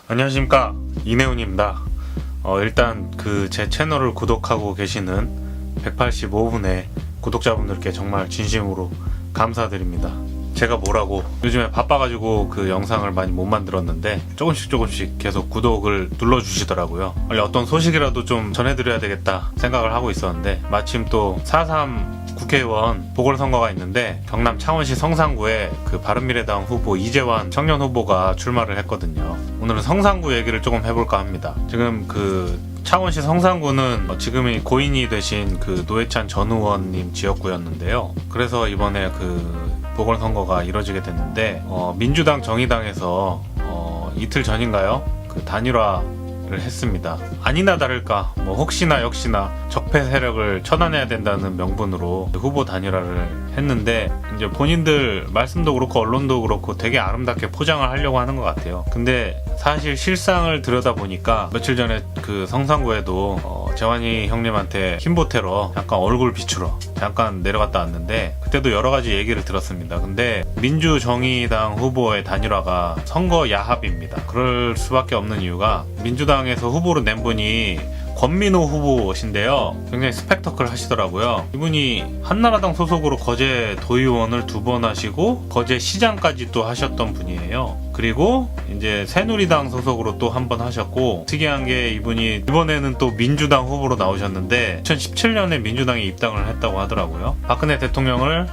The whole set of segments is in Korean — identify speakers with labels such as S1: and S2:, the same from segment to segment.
S1: 안녕하십니까, 이내훈입니다. 일단 제 채널을 구독하고 계시는 185분의 구독자분들께 정말 진심으로 감사드립니다. 제가 뭐라고 요즘에 바빠가지고 그 영상을 많이 못 만들었는데 조금씩 계속 구독을 눌러주시더라고요. 원래 어떤 소식이라도 좀 전해드려야 되겠다 생각을 하고 있었는데, 마침 또 4.3 국회의원 보궐선거가 있는데 경남 창원시 성산구에 그 바른미래당 후보 이재환 청년 후보가 출마를 했거든요. 오늘은 성산구 얘기를 조금 해볼까 합니다. 지금 창원시 성산구는 지금이 고인이 되신 노회찬 전 의원님 지역구였는데요. 그래서 이번에 보궐선거가 이뤄지게 됐는데, 민주당 정의당에서 이틀 전인가요? 단일화를 했습니다. 아니나 다를까 혹시나 역시나 적폐 세력을 처단해야 된다는 명분으로 후보 단일화를 했는데, 이제 본인들 말씀도 그렇고 언론도 그렇고 되게 아름답게 포장을 하려고 하는 것 같아요. 근데 사실 실상을 들여다보니까 며칠 전에 성산구에도 재환이 형님한테 힘보태러 잠깐 얼굴 비추러 잠깐 내려갔다 왔는데, 그때도 여러 가지 얘기를 들었습니다. 근데 민주정의당 후보의 단일화가 선거 야합입니다. 그럴 수밖에 없는 이유가, 민주당에서 후보로 낸 분이 권민호 후보신데요. 굉장히 스펙터클 하시더라고요. 이분이 한나라당 소속으로 거제 도의원을 2번 하시고 거제 시장까지 또 하셨던 분이에요. 그리고 이제 새누리당 소속으로 또 한 번 하셨고, 특이한 게 이분이 이번에는 또 민주당 후보로 나오셨는데 2017년에 민주당에 입당을 했다고 하더라고요. 박근혜 대통령을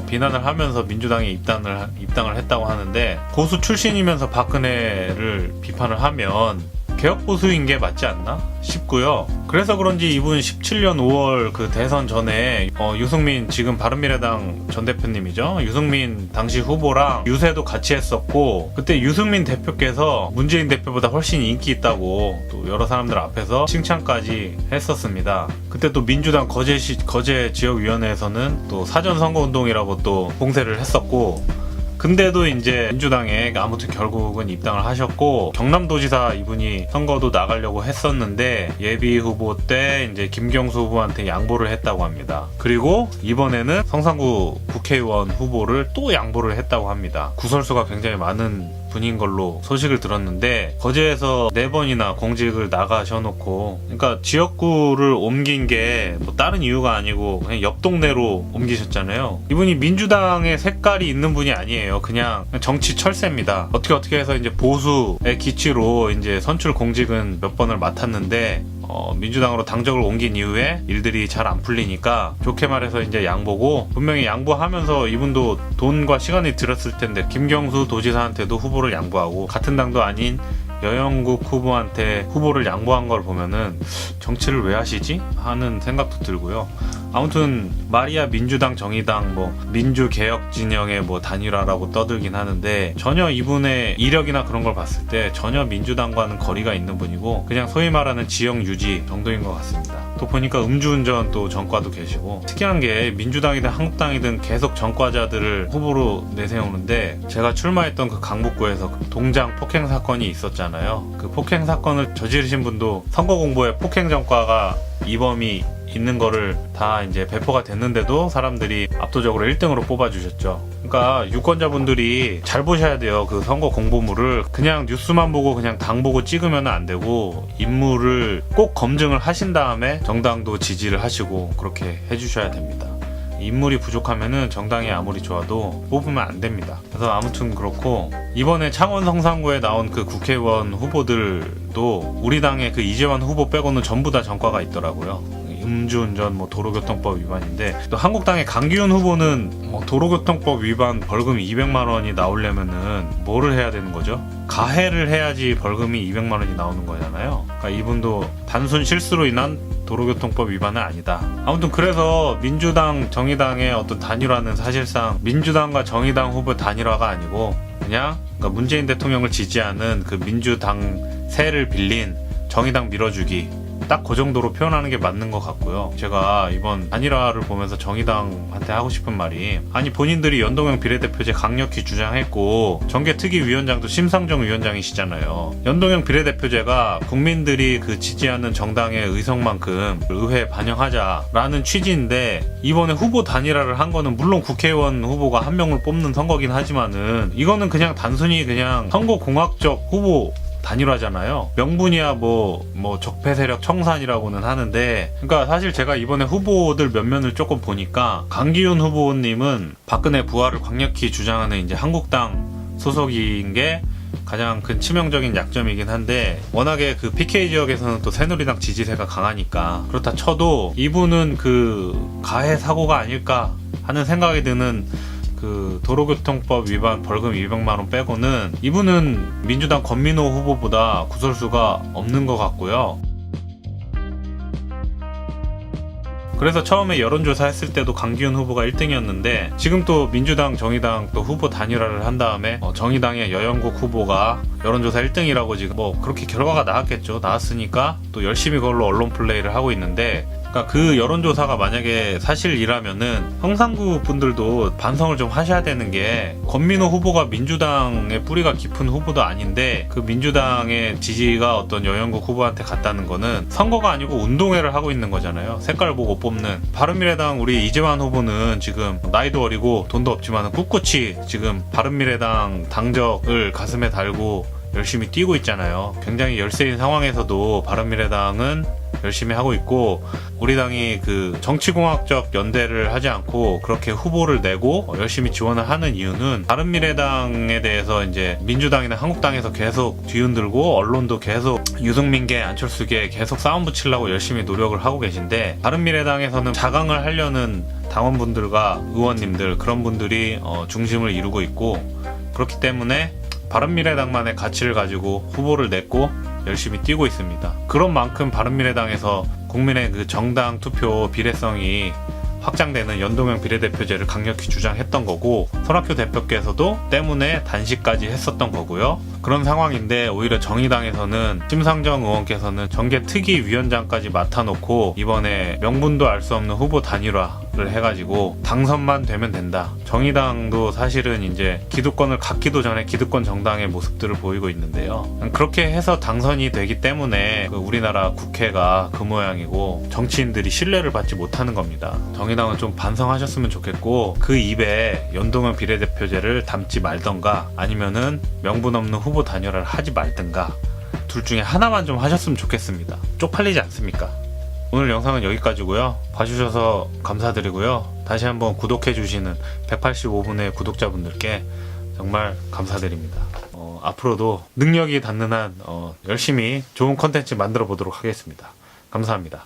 S1: 비난을 하면서 민주당에 입당을 했다고 하는데, 보수 출신이면서 박근혜를 비판을 하면 개혁보수인 게 맞지 않나 싶고요. 그래서 그런지 이분 17년 5월 대선 전에 유승민, 지금 바른미래당 전 대표님이죠, 유승민 당시 후보랑 유세도 같이 했었고, 그때 유승민 대표께서 문재인 대표보다 훨씬 인기 있다고 또 여러 사람들 앞에서 칭찬까지 했었습니다. 그때 또 민주당 거제 지역위원회에서는 또 사전선거운동이라고 또 공세를 했었고, 근데도 이제 민주당에 아무튼 결국은 입당을 하셨고, 경남도지사 이분이 선거도 나가려고 했었는데 예비 후보 때 이제 김경수 후보한테 양보를 했다고 합니다. 그리고 이번에는 성산구 국회의원 후보를 또 양보를 했다고 합니다. 구설수가 굉장히 많은 분인 걸로 소식을 들었는데, 거제에서 4번이나 공직을 나가셔놓고, 그러니까 지역구를 옮긴 게 다른 이유가 아니고 그냥 옆 동네로 옮기셨잖아요. 이분이 민주당의 색깔이 있는 분이 아니에요. 그냥 정치 철새입니다. 어떻게 해서 이제 보수의 기치로 이제 선출 공직은 몇 번을 맡았는데, 민주당으로 당적을 옮긴 이후에 일들이 잘 안 풀리니까 좋게 말해서 이제 양보고, 분명히 양보하면서 이분도 돈과 시간이 들었을 텐데 김경수 도지사한테도 후보를 양보하고, 같은 당도 아닌 여영국 후보한테 후보를 양보한 걸 보면은 정치를 왜 하시지? 하는 생각도 들고요. 아무튼 말이야 민주당 정의당 민주개혁 진영의 단일화라고 떠들긴 하는데, 전혀 이분의 이력이나 그런 걸 봤을 때 전혀 민주당과는 거리가 있는 분이고, 그냥 소위 말하는 지역 유지 정도인 것 같습니다. 또 보니까 음주운전 또 전과도 계시고, 특이한 게 민주당이든 한국당이든 계속 전과자들을 후보로 내세우는데, 제가 출마했던 강북구에서 동장 폭행 사건이 있었잖아요. 그 폭행 사건을 저지르신 분도 선거 공보에 폭행 전과가 이범이 있는 거를 다 이제 배포가 됐는데도 사람들이 압도적으로 1등으로 뽑아주셨죠. 그러니까 유권자분들이 잘 보셔야 돼요. 선거 공보물을 그냥 뉴스만 보고 그냥 당 보고 찍으면 안 되고, 인물을 꼭 검증을 하신 다음에 정당도 지지를 하시고 그렇게 해주셔야 됩니다. 인물이 부족하면은 정당이 아무리 좋아도 뽑으면 안 됩니다. 그래서 아무튼 그렇고, 이번에 창원 성산구에 나온 국회의원 후보들도 우리 당의 이재환 후보 빼고는 전부 다 전과가 있더라고요. 음주운전 도로교통법 위반인데, 또 한국당의 강기훈 후보는 도로교통법 위반 벌금 200만 원이 나오려면은 뭐를 해야 되는 거죠? 가해를 해야지 벌금이 200만 원이 나오는 거잖아요. 그러니까 이분도 단순 실수로 인한 도로교통법 위반은 아니다. 아무튼 그래서 민주당 정의당의 어떤 단일화는 사실상 민주당과 정의당 후보 단일화가 아니고, 그냥 문재인 대통령을 지지하는 민주당 세를 빌린 정의당 밀어주기, 딱 그 정도로 표현하는 게 맞는 것 같고요. 제가 이번 단일화를 보면서 정의당한테 하고 싶은 말이, 아니 본인들이 연동형 비례대표제 강력히 주장했고 정계특위위원장도 심상정 위원장이시잖아요. 연동형 비례대표제가 국민들이 지지하는 정당의 의석만큼 의회에 반영하자라는 취지인데, 이번에 후보 단일화를 한 거는 물론 국회의원 후보가 한 명을 뽑는 선거긴 하지만은, 이거는 그냥 단순히 그냥 선거공학적 후보 단일화잖아요. 명분이야 뭐 적폐 세력 청산이라고는 하는데, 그러니까 사실 제가 이번에 후보들 면면을 조금 보니까 강기훈 후보님은 박근혜 부활을 강력히 주장하는 이제 한국당 소속인 게 가장 큰 치명적인 약점이긴 한데, 워낙에 그 PK 지역에서는 또 새누리당 지지세가 강하니까 그렇다 쳐도 이분은 그 가해 사고가 아닐까 하는 생각이 드는 그 도로교통법 위반 벌금 200만 원 빼고는 이분은 민주당 권민호 후보보다 구설수가 없는 것 같고요. 그래서 처음에 여론조사 했을 때도 강기훈 후보가 1등이었는데 지금 또 민주당, 정의당 또 후보 단일화를 한 다음에 정의당의 여영국 후보가 여론조사 1등이라고 지금 뭐 그렇게 결과가 나왔겠죠. 나왔으니까 또 열심히 그걸로 언론 플레이를 하고 있는데, 그러니까 그 여론조사가 만약에 사실이라면은 형상구 분들도 반성을 좀 하셔야 되는 게, 권민호 후보가 민주당의 뿌리가 깊은 후보도 아닌데 그 민주당의 지지가 어떤 여영국 후보한테 갔다는 거는 선거가 아니고 운동회를 하고 있는 거잖아요. 색깔 보고 뽑는. 바른미래당 우리 이재환 후보는 지금 나이도 어리고 돈도 없지만 꿋꿋이 지금 바른미래당 당적을 가슴에 달고 열심히 뛰고 있잖아요. 굉장히 열세인 상황에서도 바른미래당은 열심히 하고 있고, 우리 당이 그 정치공학적 연대를 하지 않고 그렇게 후보를 내고 열심히 지원을 하는 이유는 바른미래당에 대해서 이제 민주당이나 한국당에서 계속 뒤흔들고 언론도 계속 유승민계 안철수계 계속 싸움 붙이려고 열심히 노력을 하고 계신데, 바른미래당에서는 자강을 하려는 당원분들과 의원님들, 그런 분들이 중심을 이루고 있고, 그렇기 때문에 바른미래당만의 가치를 가지고 후보를 냈고 열심히 뛰고 있습니다. 그런 만큼 바른미래당에서 국민의 그 정당 투표 비례성이 확장되는 연동형 비례대표제를 강력히 주장했던 거고, 손학규 대표께서도 때문에 단식까지 했었던 거고요. 그런 상황인데 오히려 정의당에서는 심상정 의원께서는 정계특위위원장까지 맡아놓고 이번에 명분도 알 수 없는 후보 단일화를 해가지고 당선만 되면 된다. 정의당도 사실은 이제 기득권을 갖기도 전에 기득권 정당의 모습들을 보이고 있는데요. 그렇게 해서 당선이 되기 때문에 그 우리나라 국회가 그 모양이고 정치인들이 신뢰를 받지 못하는 겁니다. 정의당은 좀 반성하셨으면 좋겠고, 그 입에 연동형 비례대표제를 담지 말던가 아니면은 명분 없는 후보 단일화를 하지 말든가, 둘 중에 하나만 좀 하셨으면 좋겠습니다. 쪽팔리지 않습니까? 오늘 영상은 여기까지고요. 봐주셔서 감사드리고요. 다시 한번 구독해주시는 185분의 구독자분들께 정말 감사드립니다. 앞으로도 능력이 닿는 한 열심히 좋은 컨텐츠 만들어 보도록 하겠습니다. 감사합니다.